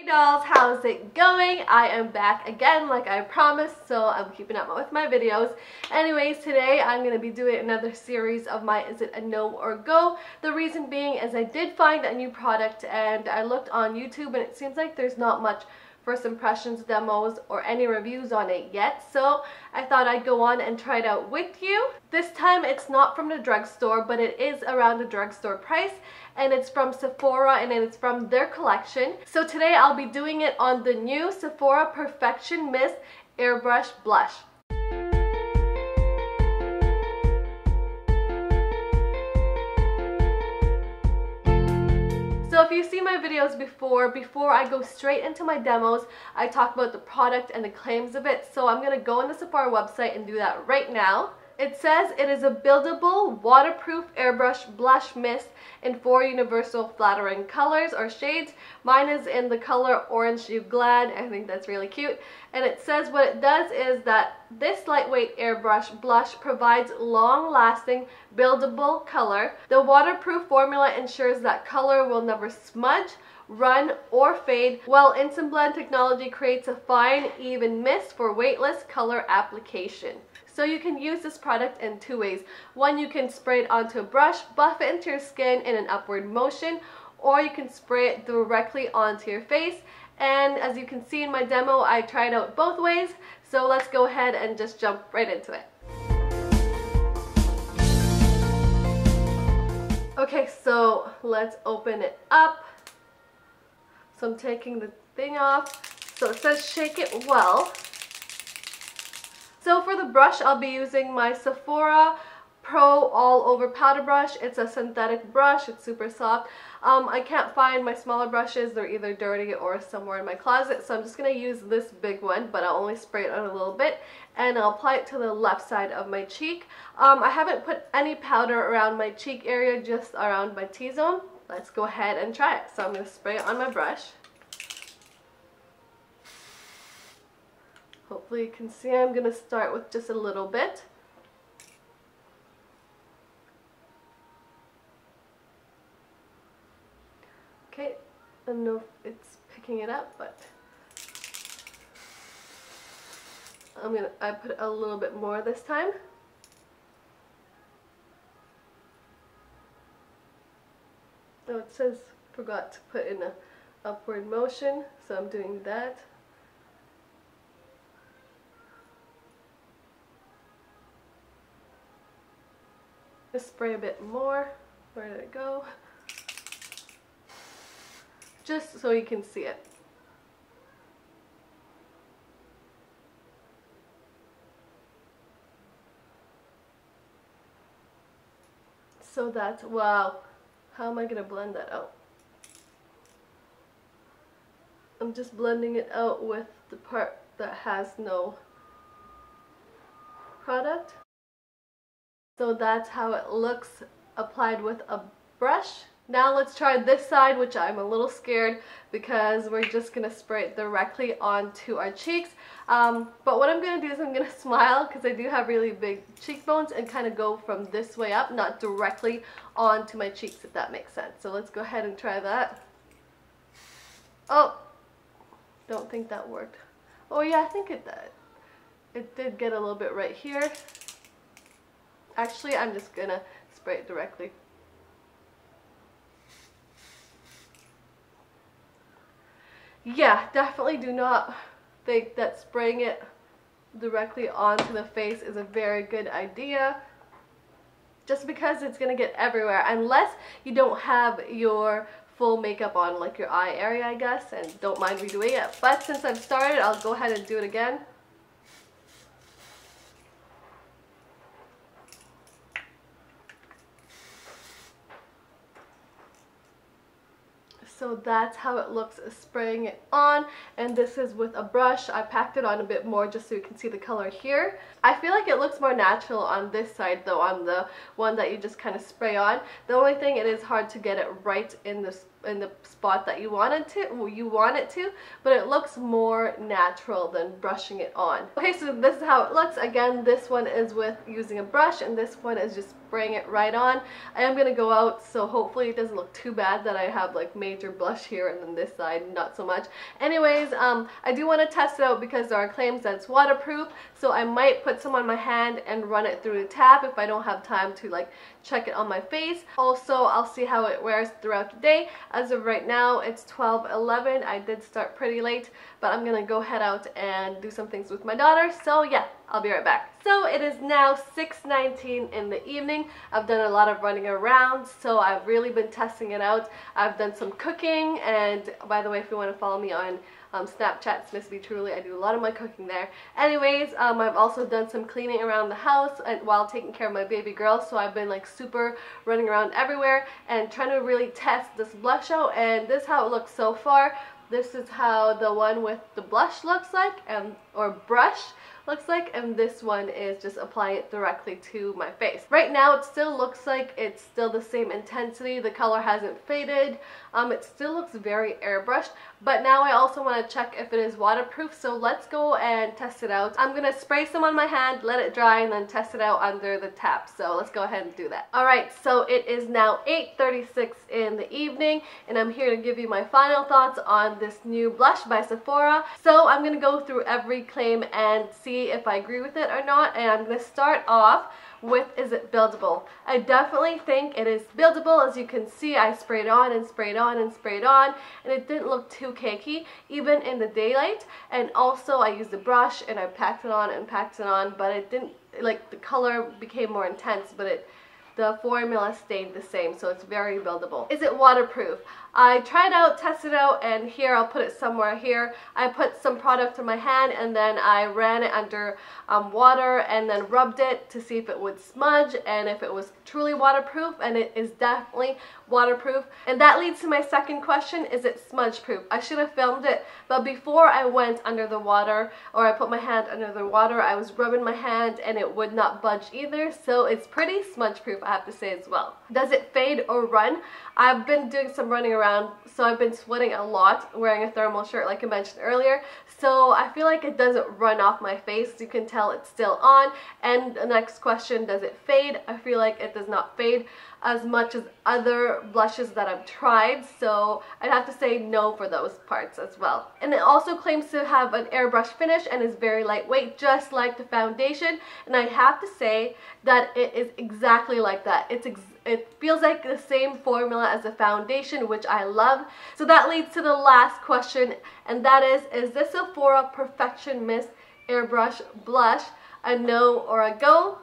Hey dolls, how's it going? I am back again like I promised, so I'm keeping up with my videos. Anyways, today I'm going to be doing another series of my Is It a No or Go? The reason being is I did find a new product and I looked on YouTube and it seems like there's not much first impressions demos or any reviews on it yet, so I thought I'd go on and try it out with you. This time it's not from the drugstore, but it is around the drugstore price, and it's from Sephora and it's from their collection. So today I'll be doing it on the new Sephora Perfection Mist Airbrush Blush. So if you've seen my videos before I go straight into my demos, I talk about the product and the claims of it. So I'm going to go on the Sephora website and do that right now. It says it is a buildable, waterproof airbrush blush mist in 4 universal flattering colors or shades. Mine is in the color Orange You Glad. I think that's really cute. And it says what it does is that this lightweight airbrush blush provides long-lasting, buildable color. The waterproof formula ensures that color will never smudge, run, or fade, while Instant Blend technology creates a fine, even mist for weightless color application. So you can use this product in 2 ways. One, you can spray it onto a brush, buff it into your skin in an upward motion, or you can spray it directly onto your face. And as you can see in my demo, I tried out both ways. So let's go ahead and just jump right into it. Okay, so let's open it up. So I'm taking the thing off. So it says shake it well. So for the brush, I'll be using my Sephora Pro All Over Powder Brush. It's a synthetic brush. It's super soft. I can't find my smaller brushes. They're either dirty or somewhere in my closet. So I'm just going to use this big one, but I'll only spray it on a little bit. And I'll apply it to the left side of my cheek. I haven't put any powder around my cheek area, just around my T-zone. Let's go ahead and try it. So I'm going to spray it on my brush. Hopefully you can see I'm going to start with just a little bit. Okay, I don't know if it's picking it up, but I put a little bit more this time. Oh, it says forgot to put in a upward motion, so I'm doing that. Just spray a bit more. Where did it go? Just so you can see it. So that's, wow, how am I going to blend that out? I'm just blending it out with the part that has no product. So that's how it looks applied with a brush. Now let's try this side, which I'm a little scared because we're just going to spray it directly onto our cheeks. But what I'm going to do is I'm going to smile because I do have really big cheekbones and kind of go from this way up, not directly onto my cheeks, if that makes sense. So let's go ahead and try that. Oh, don't think that worked. Oh yeah, I think it did. It did get a little bit right here. Actually, I'm just going to spray it directly. Yeah, definitely do not think that spraying it directly onto the face is a very good idea. Just because it's going to get everywhere. Unless you don't have your full makeup on, like your eye area, I guess, and don't mind redoing it. But since I've started, I'll go ahead and do it again. So that's how it looks spraying it on, and this is with a brush. I packed it on a bit more just so you can see the color here. I feel like it looks more natural on this side though, on the one that you just kind of spray on. The only thing, it is hard to get it right in this the spot that you want it to, but it looks more natural than brushing it on. Okay, so this is how it looks. Again, this one is with using a brush, and this one is just spraying it right on. I am gonna go out, so hopefully it doesn't look too bad that I have like major blush here and then this side not so much. Anyways, I do want to test it out because there are claims that it's waterproof, so I might put some on my hand and run it through the tap if I don't have time to like check it on my face. Also, I'll see how it wears throughout the day. As of right now, it's 12:11. I did start pretty late, but I'm gonna go head out and do some things with my daughter. So yeah, I'll be right back. So it is now 6:19 in the evening. I've done a lot of running around, so I've really been testing it out. I've done some cooking, and by the way, if you want to follow me on Snapchat, Miss B Truly, I do a lot of my cooking there. Anyways, I've also done some cleaning around the house and while taking care of my baby girl, so I've been like super running around everywhere and trying to really test this blush out, and this is how it looks so far. This is how the one with the blush looks like, or brush looks like, and this one is just applying it directly to my face. Right now it still looks like it's still the same intensity. The color hasn't faded. It still looks very airbrushed, but now I also want to check if it is waterproof, so let's go and test it out. I'm gonna spray some on my hand, let it dry, and then test it out under the tap. So let's go ahead and do that. Alright, so it is now 8:36 in the evening, and I'm here to give you my final thoughts on this new blush by Sephora. So I'm gonna go through every claim and see if I agree with it or not, and I'm gonna start off with, is it buildable? I definitely think it is buildable. As you can see, I sprayed on and sprayed on and sprayed on, and it didn't look too cakey even in the daylight. And also I used a brush and I packed it on and packed it on, but it didn't, like, the color became more intense, but the formula stayed the same, so it's very buildable. Is it waterproof? I tried out, tested out, and here, I'll put it somewhere here. I put some product in my hand and then I ran it under water and then rubbed it to see if it would smudge and if it was truly waterproof, and it is definitely waterproof. And that leads to my second question, is it smudge proof? I should have filmed it, but before I went under the water, or I put my hand under the water, I was rubbing my hand and it would not budge either, so it's pretty smudge proof, I have to say as well. Does it fade or run? I've been doing some running around, so I've been sweating a lot, wearing a thermal shirt like I mentioned earlier, so I feel like it doesn't run off my face. You can tell it's still on. And the next question, does it fade? I feel like it does not fade as much as other blushes that I've tried, so I'd have to say no for those parts as well. And it also claims to have an airbrush finish and is very lightweight, just like the foundation, and I have to say that it is exactly like that. It feels like the same formula as the foundation, which I love. So that leads to the last question, and that is this Sephora Perfection Mist Airbrush Blush a no or a go?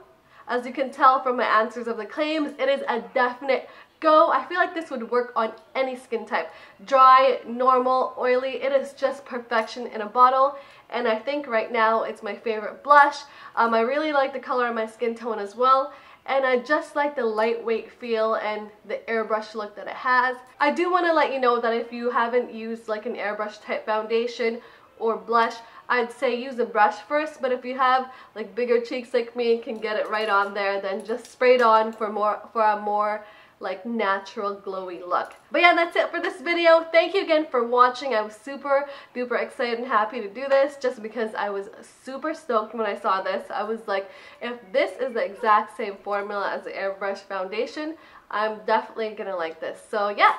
As you can tell from my answers of the claims, it is a definite go. I feel like this would work on any skin type. Dry, normal, oily, it is just perfection in a bottle. And I think right now it's my favorite blush. I really like the color of my skin tone as well. And I just like the lightweight feel and the airbrush look that it has. I do want to let you know that if you haven't used like an airbrush type foundation or blush, I'd say use a brush first, but if you have like bigger cheeks like me and can get it right on there, then just spray it on for a more like natural glowy look. But yeah, that's it for this video. Thank you again for watching. I was super duper excited and happy to do this just because I was super stoked when I saw this. I was like, if this is the exact same formula as the airbrush foundation, I'm definitely gonna like this. So yeah,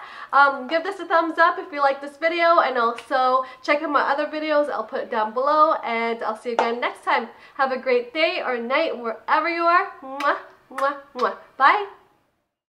give this a thumbs up if you like this video, and also check out my other videos. I'll put it down below, and I'll see you again next time. Have a great day or night wherever you are. Mwah, mwah, mwah. Bye.